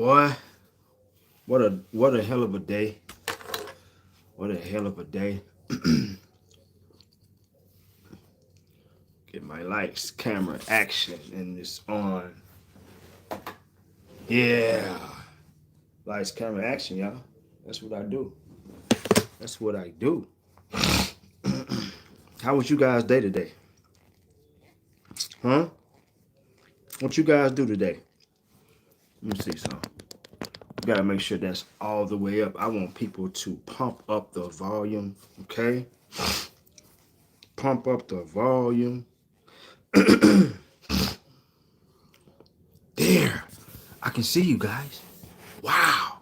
Boy, what a hell of a day. What a hell of a day. Get my lights, camera, action, and it's on. Yeah. Lights, camera, action, y'all. That's what I do. That's what I do. How was you guys' day today? Huh? What you guys do today? Let me see something. Gotta make sure that's all the way up. I want people to pump up the volume. Okay? Pump up the volume. There. I can see you guys. Wow.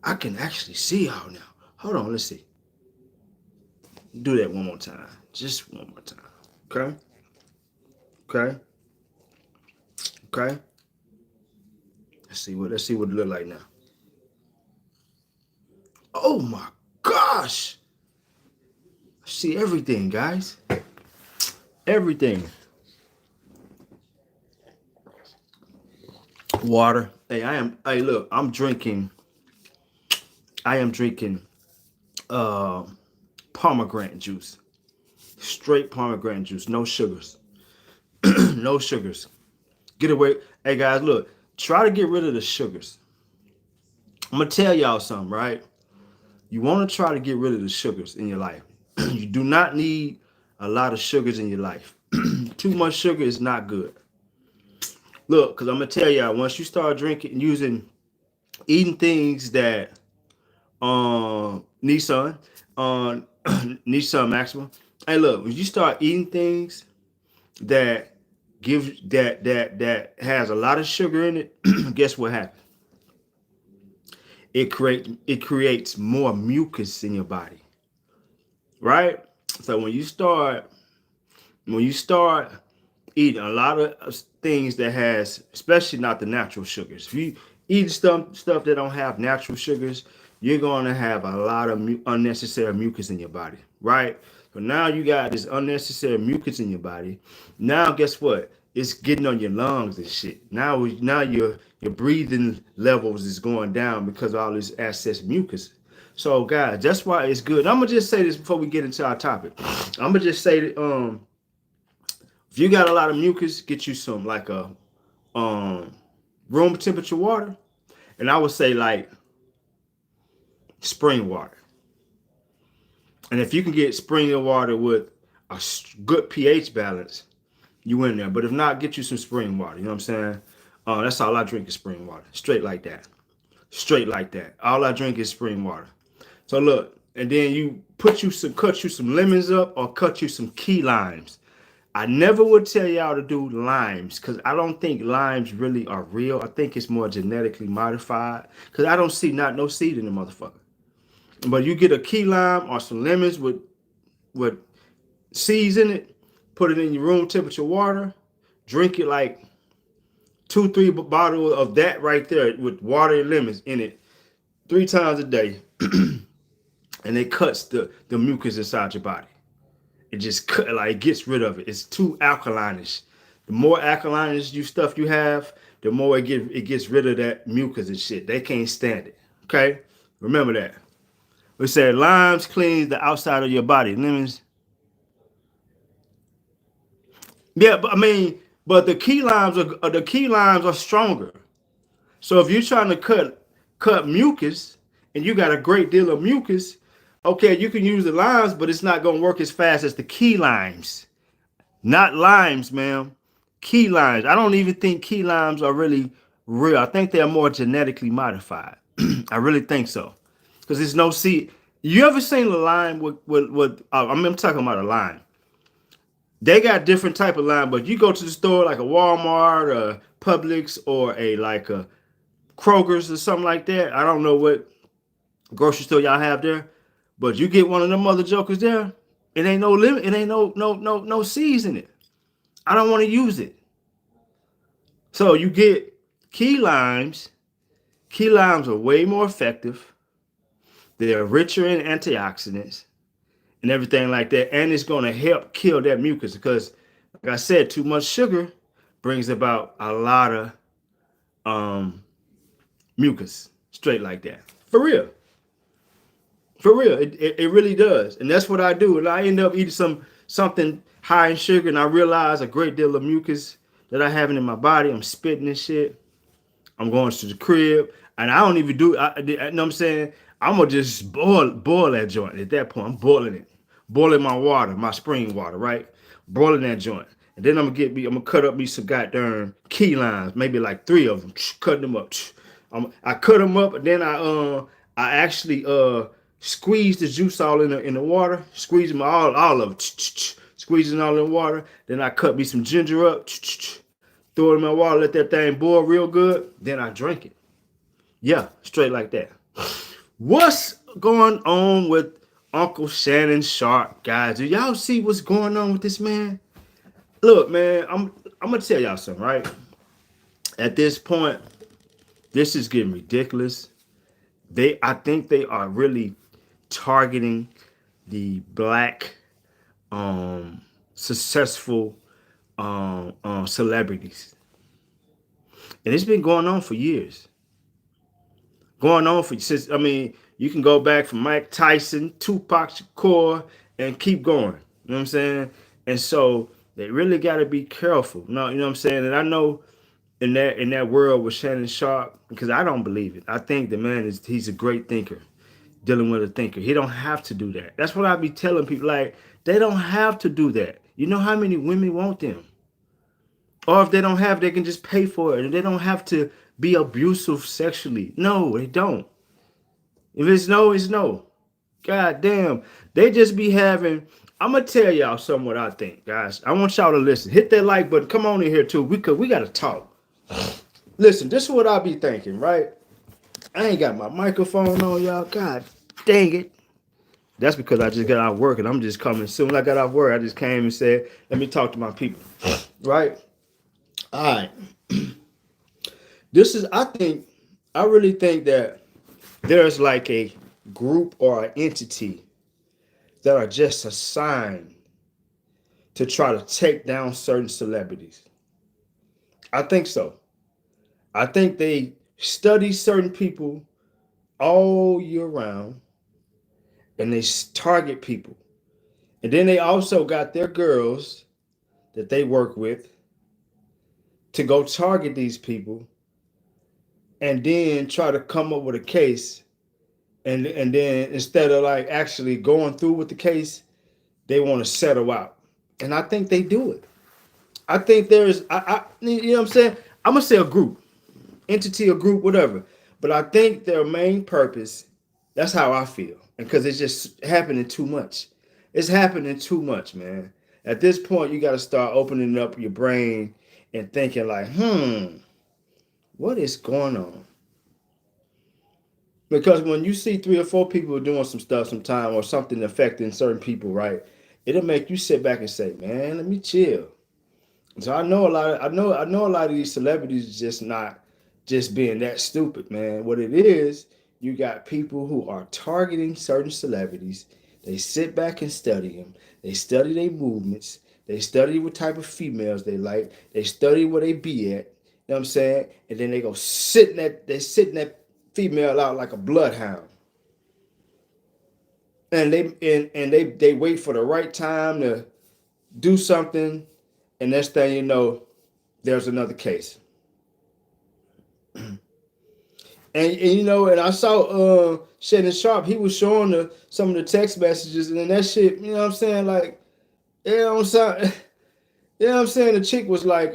I can actually see y'all now. Hold on, let's see. Do that one more time. Just one more time. Okay? Okay? Okay? Let's see what it look like now. Oh my gosh. I see everything, guys. Everything. Water. Hey, look, I am drinking pomegranate juice. Straight pomegranate juice. No sugars. No sugars. Get away. Hey guys, look, try to get rid of the sugars. I'm gonna tell y'all something, right? You want to try to get rid of the sugars in your life. You do not need a lot of sugars in your life. Too much sugar is not good. Look, because I'm gonna tell y'all, once you start eating things that Nissan, Nissan Maxima. Hey, look, when you start eating things that that has a lot of sugar in it, guess what happens? It creates more mucus in your body, right? So when you start eating a lot of things that has, especially not the natural sugars, if you eat stuff that don't have natural sugars, you're going to have a lot of unnecessary mucus in your body, right? So now you got this unnecessary mucus in your body. Now guess what? It's getting on your lungs and shit. Now your breathing levels is going down because of all this excess mucus. So guys, that's why it's good. I'm gonna just say this before we get into our topic. I'm gonna just say that if you got a lot of mucus, get you some like a room temperature water, and I would say like spring water. And if you can get spring water with a good pH balance, you in there. But if not, get you some spring water. You know what I'm saying? That's all I drink is spring water. Straight like that. Straight like that. All I drink is spring water. So look, and then you cut you some lemons up or cut you some key limes. I never would tell y'all to do limes because I don't think limes really are real. I think it's more genetically modified because I don't see no seed in the motherfucker. But you get a key lime or some lemons with seeds in it, put it in your room temperature water, drink it like 2-3 bottles of that right there with water and lemons in it 3 times a day. And it cuts the mucus inside your body. It just it gets rid of it. It's too alkalinish. The more alkalinish stuff you have, the more it gets rid of that mucus and shit. They can't stand it. Okay? Remember that. We said limes cleans the outside of your body. Lemons. Yeah, but the key limes are stronger. So if you're trying to cut mucus and you got a great deal of mucus, okay, you can use the limes, but it's not gonna work as fast as the key limes. Not limes, ma'am. Key limes. I don't even think key limes are really real. I think they're more genetically modified. I really think so. Because there's no seed. You ever seen a lime with I'm talking about a lime. They got different type of lime, but you go to the store like a Walmart or Publix or a Kroger's or something like that. I don't know what grocery store y'all have there, but you get one of them other jokers there, it ain't no limit, it ain't no seeds in it. I don't want to use it. So you get key limes. Key limes are way more effective. They're richer in antioxidants and everything like that, and it's going to help kill that mucus because, like I said, too much sugar brings about a lot of mucus, straight like that. For real. For real, it really does, and that's what I do. And I end up eating something high in sugar, and I realize a great deal of mucus that I have in my body. I'm spitting this shit. I'm going to the crib, and I don't even do. You know what I'm saying? I'm gonna just boil that joint. At that point, I'm boiling it, boiling my water, my spring water, right? Boiling that joint, and then I'm gonna cut up me some goddamn key limes, maybe like 3 of them, cut them up. I cut them up, and then I actually squeeze the juice all in the water, squeeze them all of it, squeezing all in the water. Then I cut me some ginger up, throw it in my water, let that thing boil real good. Then I drink it. Yeah, straight like that. What's going on with Uncle Shannon Sharp, guys? Do y'all see what's going on with this man? Look, man, I'm gonna tell y'all something, right? At this point, this is getting ridiculous. I think they are really targeting the black successful celebrities, and it's been going on for years. Going on for since you can go back from Mike Tyson, Tupac Shakur, and keep going. You know what I'm saying? And so they really got to be careful. No, you know what I'm saying? And I know in that world with Shannon Sharp, because I don't believe it. I think the man he's a great thinker, dealing with a thinker. He don't have to do that. That's what I be telling people. Like, they don't have to do that. You know how many women want them? Or if they don't have, they can just pay for it. And they don't have to be abusive sexually. No, they don't. If it's no, it's no. God damn. They just be having. I'm gonna tell y'all something what I think, guys. I want y'all to listen. Hit that like button. Come on in here too. We gotta talk. Listen, this is what I be thinking, right? I ain't got my microphone on, y'all. God dang it. That's because I just got out of work and I'm just coming. As soon as I got out of work, I just came and said, let me talk to my people. Right? All right. I really think that there's like a group or an entity that are just assigned to try to take down certain celebrities. I think so. I think they study certain people all year round and they target people. And then they also got their girls that they work with to go target these people and then try to come up with a case. And then instead of like actually going through with the case, they want to settle out. And I think they do it. I think there's, you know what I'm saying? I'm going to say a group, entity, a group, whatever. But I think their main purpose, that's how I feel. Because it's just happening too much. It's happening too much, man. At this point, you got to start opening up your brain and thinking like, what is going on? Because when you see 3 or 4 people doing some stuff sometime or something affecting certain people, right? It'll make you sit back and say, man, let me chill. So I know a lot of these celebrities just not just being that stupid, man. What it is, you got people who are targeting certain celebrities. They sit back and study them. They study their movements. They study what type of females they like. They study where they be at. You know what I'm saying? And then they go sit in that female out like a bloodhound. And they wait for the right time to do something, and next thing you know, there's another case. And you know, and I saw Shannon Sharp, he was showing some of the text messages, and then that shit, you know what I'm saying? Like, you know what I'm saying? The chick was like,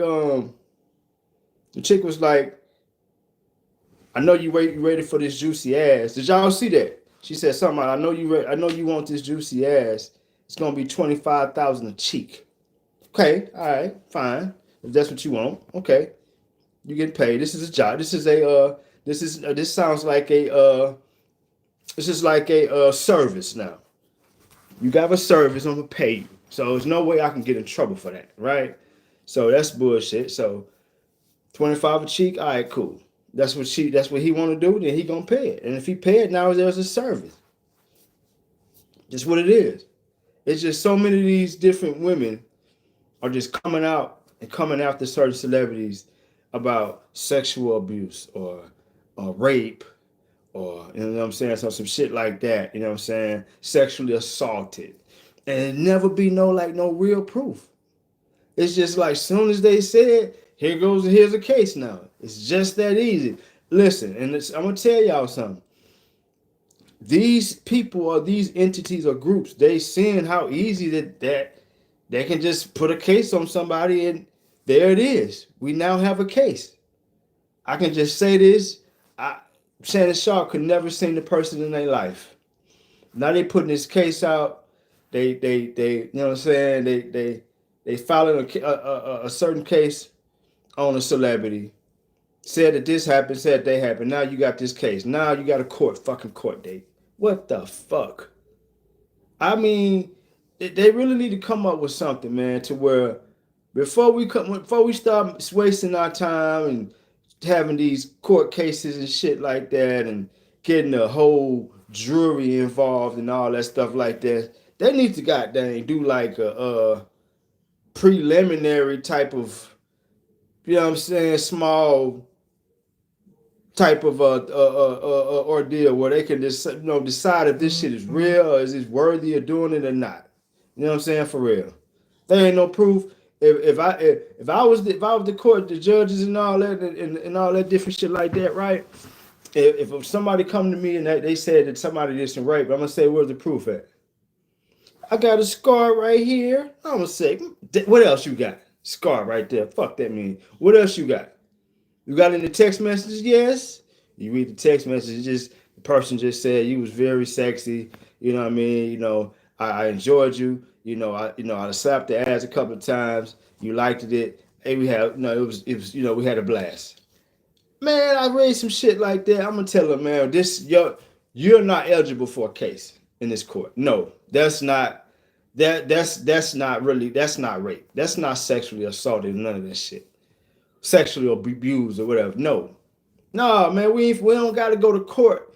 I know you ready for this juicy ass. Did y'all see that? She said something like, I know you want this juicy ass. It's gonna be $25,000 a cheek. Okay, all right, fine. If that's what you want, okay. You get paid. This is a job. This sounds like this is like a service now. You got a service, I'm gonna pay you. So there's no way I can get in trouble for that, right? So that's bullshit. So 25 a cheek, all right, cool. That's what he want to do, then he gonna pay it. And if he pay it, now there's a service. That's what it is. It's just so many of these different women are just coming out and coming after certain celebrities about sexual abuse or or rape, or you know what I'm saying, so some shit like that, you know what I'm saying, sexually assaulted, and it never be no real proof. It's just like soon as they said, here's a case now. It's just that easy. Listen, and I'm gonna tell y'all something. These people or these entities or groups, they seeing how easy that they can just put a case on somebody and there it is. We now have a case. I can just say this. Shannon Sharp could never seen the person in their life. Now they putting this case out. They you know what I'm saying? They filing a certain case on a celebrity. Said that this happened, said they happened. Now you got this case. Now you got a fucking court date. What the fuck? I mean, they really need to come up with something, man, to where before we start wasting our time and having these court cases and shit like that and getting the whole jury involved and all that stuff like that, they need to goddamn do like a preliminary type of, you know what I'm saying, small type of ordeal where they can just decide if this shit is real or is it worthy of doing it or not. You know what I'm saying? For real. There ain't no proof. If I was the court, the judges and all that and all that different shit like that, right? If somebody come to me and they said that somebody did some rape, I'm gonna say, where's the proof at? I got a scar right here. I'm gonna say, what else you got? Scar right there. Fuck that mean. What else you got? You got any text messages? Yes. You read the text message, just the person just said you was very sexy. You know what I mean? I enjoyed you. I slapped the ass a couple of times. You liked it. Hey, we had we had a blast. Man, I read some shit like that. I'm gonna tell them, man, you're not eligible for a case in this court. No, that's not that's not rape. That's not sexually assaulted. None of that shit. Sexually abused or whatever. No, man, we don't got to go to court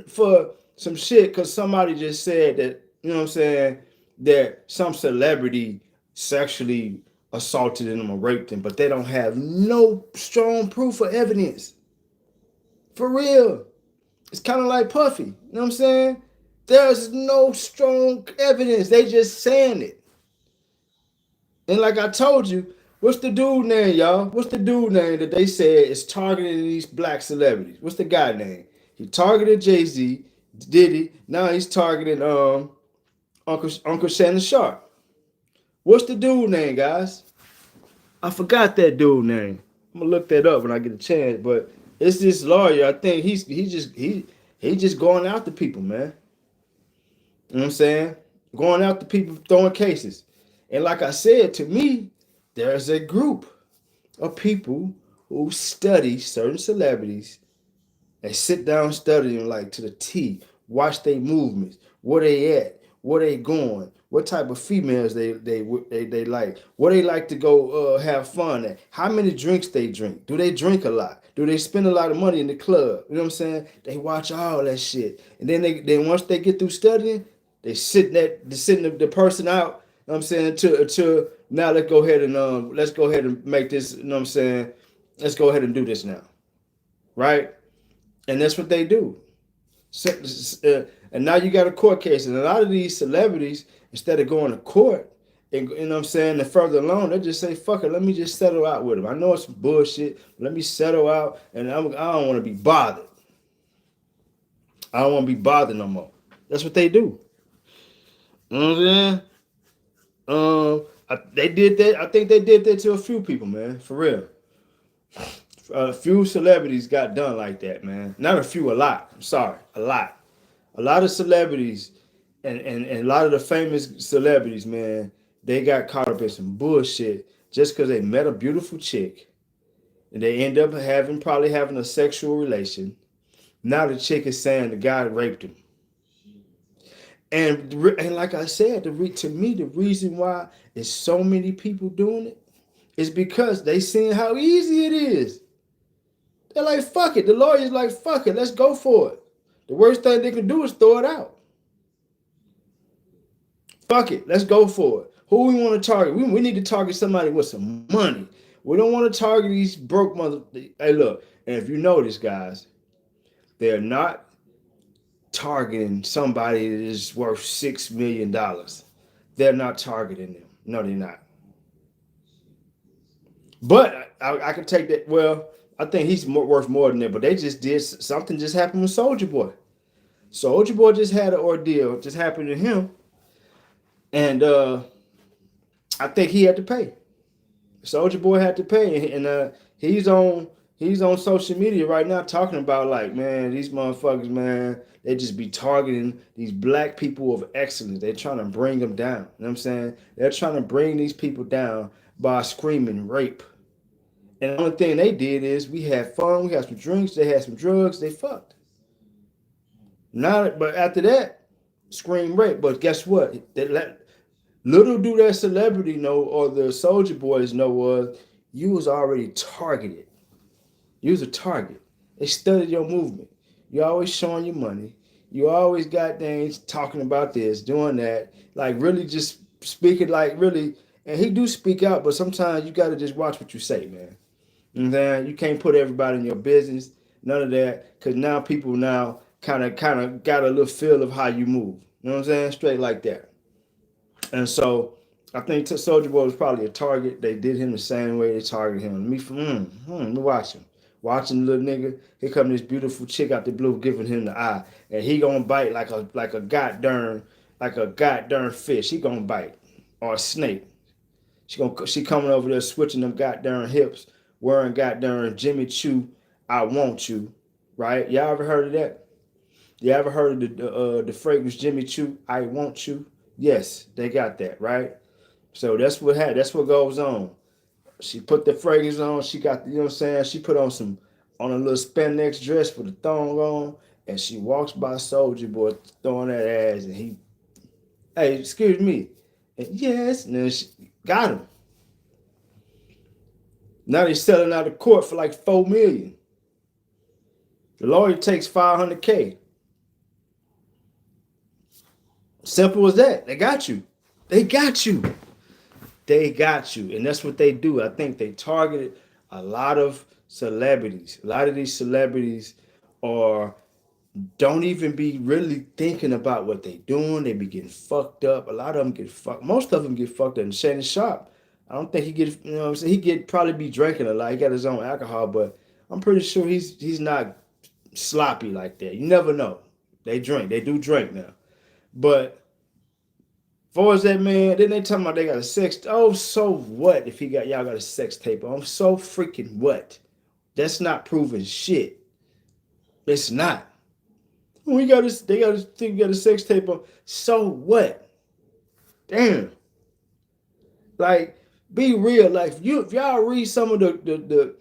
for some shit because somebody just said that, you know what I'm saying, that some celebrity sexually assaulted them or raped them, but they don't have no strong proof or evidence. For real. It's kind of like Puffy. You know what I'm saying? There's no strong evidence. They just saying it. And like I told you, what's the dude name, y'all? What's the dude name that they said is targeting these black celebrities? What's the guy name? He targeted Jay-Z, Diddy. Now he's targeting Uncle Shannon Sharp. What's the dude name, guys? I forgot that dude name. I'm gonna look that up when I get a chance. But it's this lawyer. I think he just going after people, man. You know what I'm saying? Going after people, throwing cases. And like I said, to me, there's a group of people who study certain celebrities. They sit down, study them like to the T, watch their movements, where they at, where they going, what type of females they like, where they like to go have fun at, how many drinks they drink, do they drink a lot, do they spend a lot of money in the club, you know what I'm saying? They watch all that shit, and then once they get through studying, they sit the person out. You know what I'm saying? Until now, let's go ahead and make this. You know what I'm saying? Let's go ahead and do this now, right? And that's what they do. And now you got a court case, and a lot of these celebrities, instead of going to court, and you know what I'm saying, and further along, they just say, "Fuck it, let me just settle out with them." I know it's bullshit. But let me settle out, and I don't want to be bothered. I don't want to be bothered no more. That's what they do. You know what I'm saying? They did that. I think they did that to a few people, man. For real. A few celebrities got done like that, man. Not a few, a lot. I'm sorry, a lot. A lot of celebrities and a lot of the famous celebrities, man, they got caught up in some bullshit just because they met a beautiful chick and they end up probably having a sexual relation. Now the chick is saying the guy raped him. And like I said, to me, the reason why there's so many people doing it is because they seeing how easy it is. They're like, fuck it. The lawyer's like, fuck it. Let's go for it. The worst thing they can do is throw it out. Fuck it. Let's go for it. Who we want to target? We need to target somebody with some money. We don't want to target these broke mother. Hey, look. And if you notice, guys, They're not targeting somebody that is worth $6 million. They're not targeting them. No, they're not. But I can take that. Well, I think he's worth more than that. But they just did something. Just happened with Soldier Boy. Soldier Boy just had an ordeal. Just happened to him, and I think he had to pay. Soldier Boy had to pay, and he's on social media right now talking about like, man, these motherfuckers, man, they just be targeting these black people of excellence. They're trying to bring them down. You know what I'm saying? They're trying to bring these people down by screaming rape. And the only thing they did is we had fun, we had some drinks, they had some drugs, they fucked. But after that, scream rape. But guess what? Little do that celebrity know or the Soldier Boys know was you was already targeted. You was a target. They studied your movement. You always showing your money. You always got things talking about this, doing that. Like really just speaking like really. And he do speak out, but sometimes you got to just watch what you say, man. And then you can't put everybody in your business. None of that. Because now people now kind of got a little feel of how you move. You know what I'm saying? Straight like that. And so I think Soldier Boy was probably a target. They did him the same way they targeted him. Me watch him. Watching the little nigga. Here come this beautiful chick out the blue giving him the eye. And he gonna bite like a goddamn fish. He gonna bite. Or a snake. She coming over there switching them goddamn hips, wearing goddamn Jimmy Choo, I want you. Right? Y'all ever heard of that? You ever heard of the fragrance Jimmy Choo, I want you? Yes, they got that, right? So that's what goes on. She put the fragrance on, she got you know what I'm saying? She put on a little spandex dress with a thong on, and she walks by Soldier Boy throwing that ass and he, hey, excuse me. And yes, and then she got him. Now they're selling out of court for like $4 million. The lawyer takes $500K. Simple as that. They got you. They got you. They got you. And that's what they do. I think they targeted a lot of celebrities. A lot of these celebrities are don't even be really thinking about what they doing. They be getting fucked up. A lot of them get fucked. Most of them get fucked up. And Shannon Sharp, I don't think he get, you know what I'm saying? He get probably be drinking a lot. He got his own alcohol, but I'm pretty sure he's not sloppy like that. You never know. They drink. They do drink now. But far as that man, then they talking about they got a sex. Oh, so what if y'all got a sex tape? I'm so freaking what? That's not proving shit. It's not. They got a sex tape on. So what? Damn. Like, be real. Like if y'all read some of the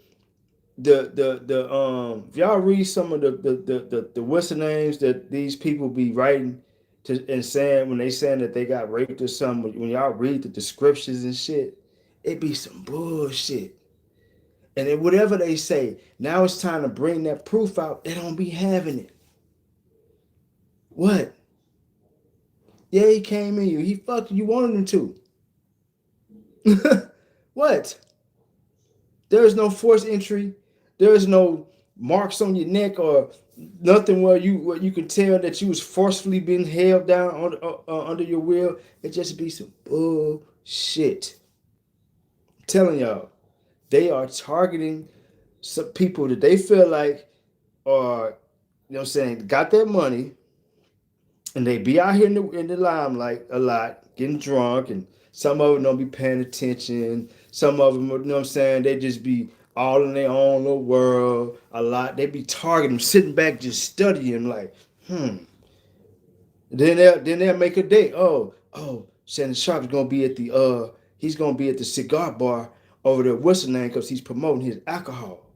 if y'all read some of the what's the names that these people be writing and saying when they saying that they got raped or something, when y'all read the descriptions and shit, it be some bullshit. And then whatever they say, now it's time to bring that proof out. They don't be having it. What? Yeah, he came in you. He fucked you. You wanted him to. What? There is no forced entry. There is no marks on your neck or nothing where you can tell that you was forcefully being held down under your will. It just be some bullshit. I'm telling y'all, they are targeting some people that they feel like are, you know what I'm saying, got that money, and they be out here in the limelight a lot, getting drunk, and some of them don't be paying attention. Some of them, you know what I'm saying, they just be all in their own little world a lot. They be targeting, sitting back, just studying like, Then they'll make a date. Oh, Shannon Sharp is gonna be at the cigar bar over there, what's the name? Because he's promoting his alcohol.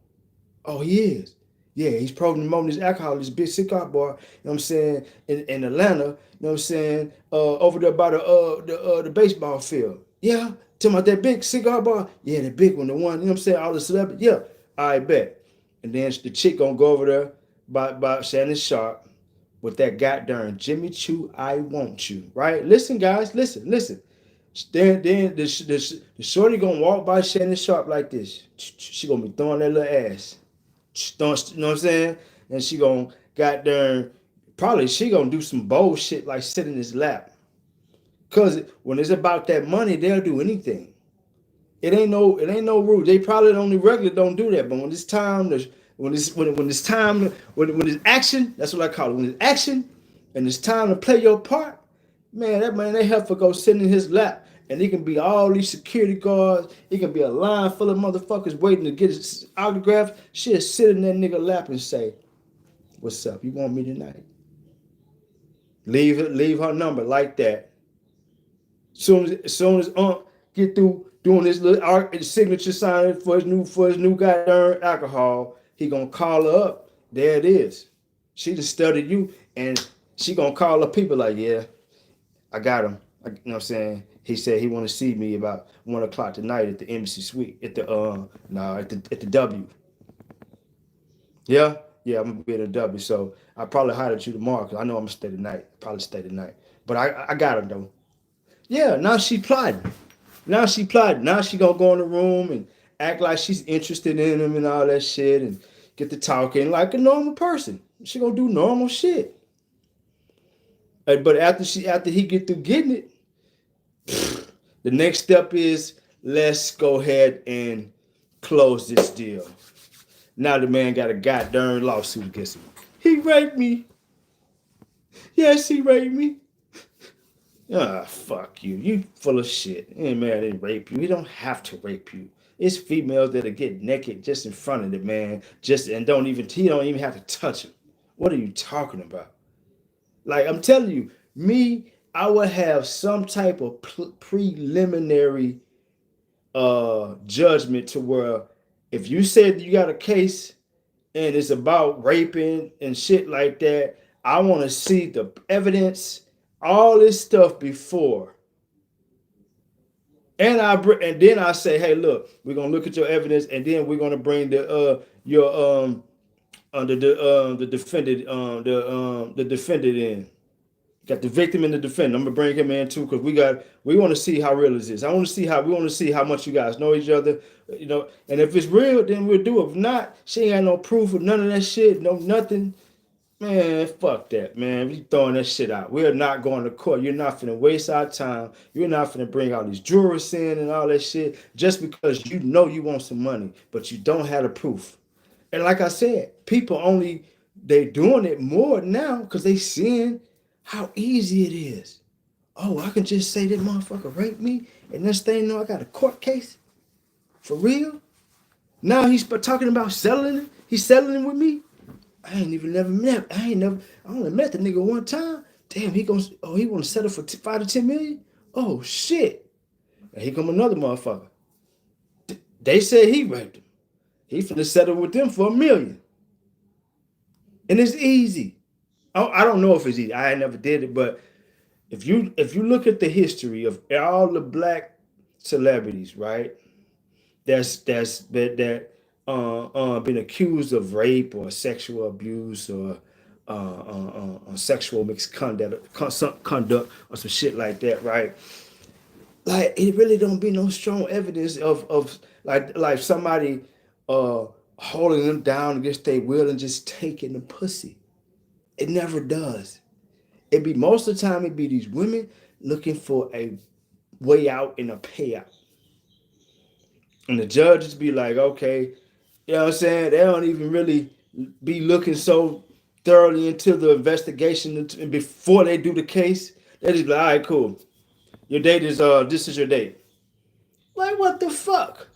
Oh, he is. Yeah, he's promoting his alcohol, this big cigar bar, you know what I'm saying, in Atlanta, you know what I'm saying, over there by the baseball field. Yeah, talking about that big cigar bar? Yeah, the big one, the one, you know what I'm saying, all the celebrities. Yeah, I bet. And then the chick gonna go over there by Shannon Sharp with that goddamn Jimmy Choo, I want you, right? Listen, guys, listen. Then the shorty gonna walk by Shannon Sharp like this. She gonna be throwing that little ass. You know what I'm saying? And she gonna got there. Probably she gonna do some bold shit like sit in his lap. Cause when it's about that money, they'll do anything. It ain't no rule. They probably only regular don't do that. But when it's time to when it's action, that's what I call it. When it's action and it's time to play your part, man, that man they have to go sit in his lap. And it can be all these security guards. It can be a line full of motherfuckers waiting to get his autograph. She'll sit in that nigga lap and say, "What's up? You want me tonight?" Leave her number like that. Soon as get through doing his little signature signing for his new goddamn alcohol, he gonna call her up. There it is. She just studied you, and she gonna call her people like, yeah, I got him. You know what I'm saying? He said he want to see me about 1:00 tonight at the Embassy Suite at the at the W. Yeah, I'm gonna be at the W. So I probably holler at you tomorrow because I know I'm gonna stay tonight. Probably stay tonight, but I got him though. Yeah, now she plotting. Now she plotting. Now she gonna go in the room and act like she's interested in him and all that shit and get to talking like a normal person. She gonna do normal shit. But after he get through getting it, the next step is let's go ahead and close this deal. Now the man got a goddamn lawsuit against him. He raped me. Yes, he raped me. Ah, fuck you. You full of shit. Ain't man didn't rape you. He don't have to rape you. It's females that'll get naked just in front of the man, he don't even have to touch him. What are you talking about? Like I'm telling you, I would have some type of preliminary judgment to where if you said you got a case and it's about raping and shit like that, I want to see the evidence, all this stuff before. And then I say, hey, look, we're gonna look at your evidence, and then we're gonna bring the defendant in. Got the victim and the defendant. I'm gonna bring him in too, because we want to see how real this is. We want to see how much you guys know each other, And if it's real, then we'll do it. If not, she ain't got no proof of none of that shit, no nothing. Man, fuck that, man. We throwing that shit out. We're not going to court. You're not finna waste our time. You're not finna bring all these jurors in and all that shit just because you know you want some money, but you don't have the proof. And like I said, they doing it more now because they seeing how easy it is. Oh, I can just say that motherfucker raped me, and next thing you know, I got a court case. For real? Now he's talking about selling it. He's selling it with me. I only met the nigga one time. Damn, he want to settle for 5 to 10 million? Oh shit. And here come another motherfucker. They said he raped him. He finna settle with them for $1 million. And it's easy. I don't know if it's easy. I never did it, but if you look at the history of all the black celebrities, right? That's been accused of rape or sexual abuse or sexual misconduct or some shit like that, right? Like it really don't be no strong evidence of like somebody holding them down against their will and just taking the pussy. It never does. Most of the time it be these women looking for a way out and a payout. And the judges be like, okay, you know what I'm saying? They don't even really be looking so thoroughly into the investigation and before they do the case. They just be like, all right, cool. Your date is this is your date. Like what the fuck?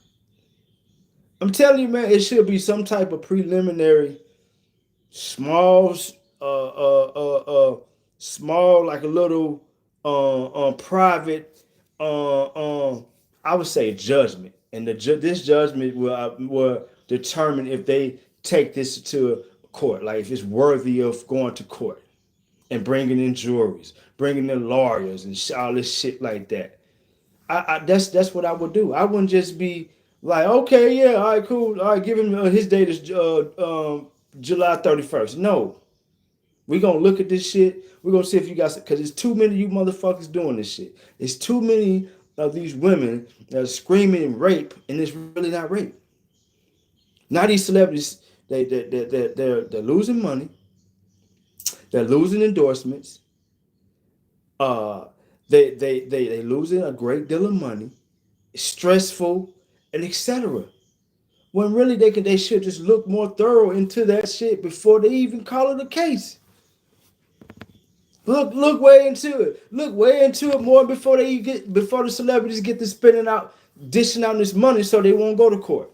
I'm telling you, man, it should be some type of preliminary small like a little private I would say judgment. And this judgment will determine if they take this to court, like if it's worthy of going to court and bringing in juries, bringing in lawyers and all this shit like that. That's what I would do. I wouldn't just be like, okay, yeah, all right, cool, all right, give him his date is July 31st. No, we gonna look at this shit. We're gonna see if you guys, because there's too many of you motherfuckers doing this shit. There's too many of these women that are screaming rape, and it's really not rape. Now these celebrities, they're losing money. They're losing endorsements. Uh, they losing a great deal of money, stressful, and etc. When really they should just look more thorough into that shit before they even call it a case. Look way into it. Look way into it more before the celebrities get to spending out, dishing out this money so they won't go to court.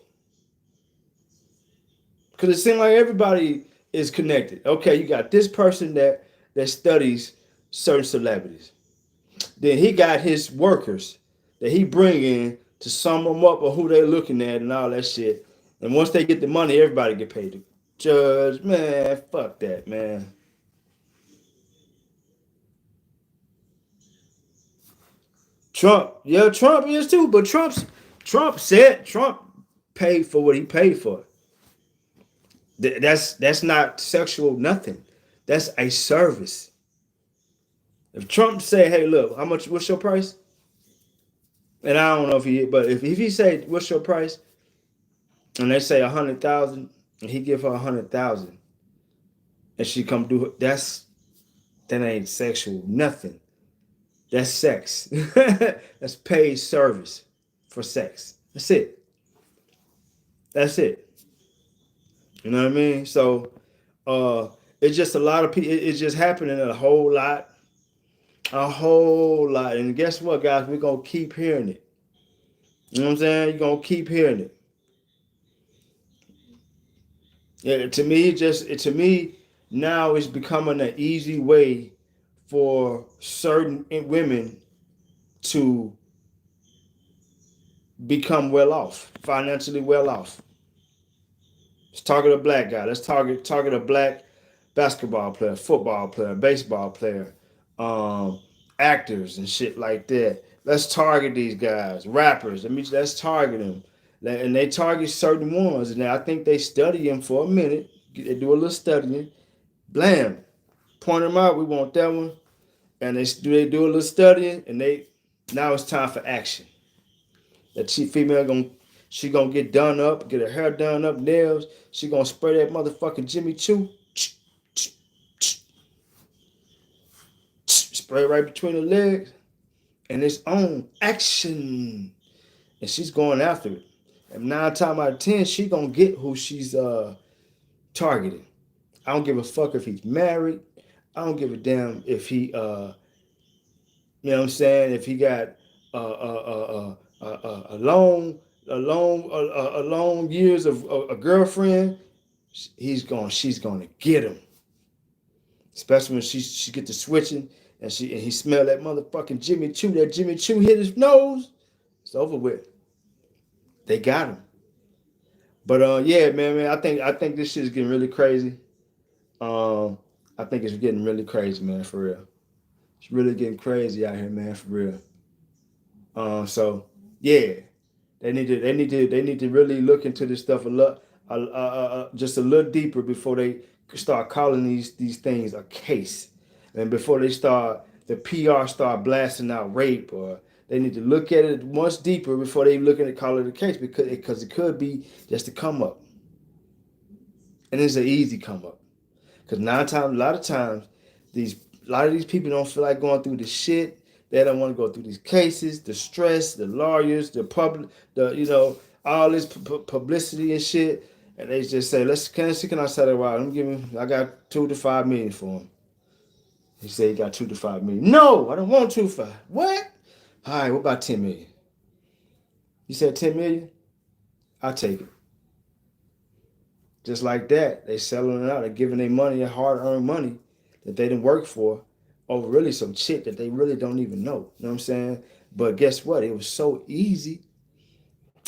Because it seems like everybody is connected. Okay, you got this person that studies certain celebrities. Then he got his workers that he bring in to sum them up or who they looking at and all that shit. And once they get the money, everybody get paid. The judge, man, fuck that, man. Trump is too, but Trump paid for what he paid for. That's not sexual nothing. That's a service. If Trump say, "Hey, look, what's your price?" And I don't know but if he say, "What's your price?" and they say 100,000, and he give her 100,000, and she come do it, that ain't sexual nothing. That's sex. That's paid service for sex. That's it. That's it. You know what I mean? So, it's just a lot of people. It's just happening a whole lot. And guess what, guys? We're gonna keep hearing it. You know what I'm saying? You're gonna keep hearing it. Yeah, to me, now it's becoming an easy way for certain women to become well off, financially well off. Let's target a black guy. Let's target a black basketball player, football player, baseball player, actors and shit like that. Let's target these guys, rappers. Let's target them, and they target certain ones. And I think they study them for a minute. They do a little studying. Blam, point them out. We want that one, and they do a little studying, and now it's time for action. That female she gonna get done up, get her hair done up, nails. She gonna spray that motherfucking Jimmy Choo. Spray right between the legs. And it's on action. And she's going after it. And 9 times out of 10, she gonna get who she's targeting. I don't give a fuck if he's married. I don't give a damn if he you know what I'm saying, if he got a long years of a girlfriend. She's gonna get him. Especially when she get to switching and he smell that motherfucking Jimmy Choo. That Jimmy Choo hit his nose. It's over with. They got him. But yeah, man, I think this shit is getting really crazy. I think it's getting really crazy, man, for real. It's really getting crazy out here, man, for real. So yeah, they need to really look into this stuff just a little deeper before they start calling these things a case, and before the PR start blasting out rape, or they need to look at it once deeper before they look at it, call it a case, because it could be just a come up, and it's an easy come up, because a lot of times a lot of these people don't feel like going through the shit. They don't want to go through these cases, the stress, the lawyers, the public, all this publicity and shit. And they just say, can I set it out? I got 2 to 5 million for him. He said he got 2 to 5 million. No, I don't want 2 to 5. What? All right, what about 10 million? You said 10 million? I'll take it. Just like that, they selling it out. They're giving their money, their hard-earned money that they didn't work for, over really some shit that they really don't even know. You know what I'm saying? But guess what? It was so easy.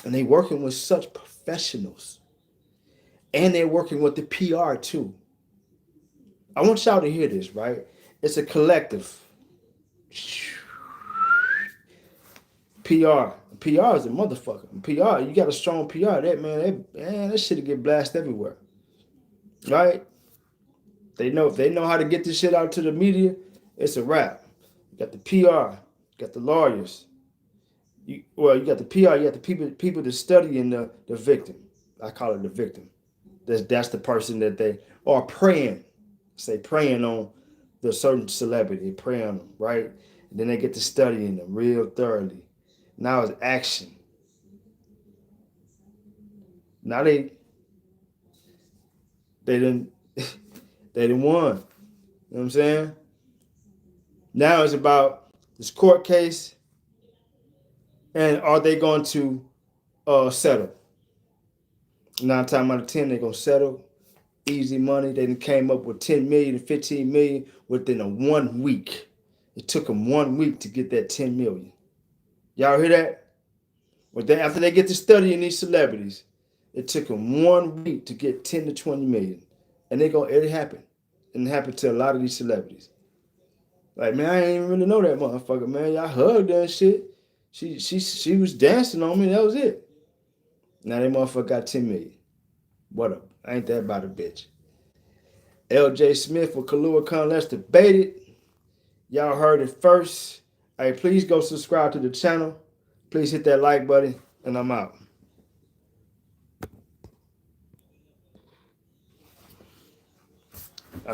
And they working with such professionals. And they're working with the PR too. I want y'all to hear this, right? It's a collective. PR. PR is a motherfucker. PR, you got a strong PR. That shit get blasted everywhere. Right? If they know how to get this shit out to the media, it's a wrap. You got the PR, you got the lawyers. You got the PR, you got the people that studying the victim. I call it the victim. That's the person that they are praying. say preying on the certain celebrity, prey on them, right? And then they get to studying them real thoroughly. Now it's action. Now they didn't they didn't won. You know what I'm saying? Now it's about this court case, and are they going to settle? 9 times out of 10, they're gonna settle. Easy money. They done came up with 10 million and 15 million within a 1 week. It took them 1 week to get that 10 million. Y'all hear that? After they get to studying these celebrities, it took them 1 week to get 10 to 20 million. And it happened. And it happened to a lot of these celebrities. Like, man, I ain't even really know that motherfucker, man. Y'all hugged her and shit. She was dancing on me. That was it. Now that motherfucker got 10 million. What up? Ain't that about a bitch? LJ Smith for Kolourekon. Let's debate it. Y'all heard it first. Hey, please go subscribe to the channel. Please hit that like button, and I'm out.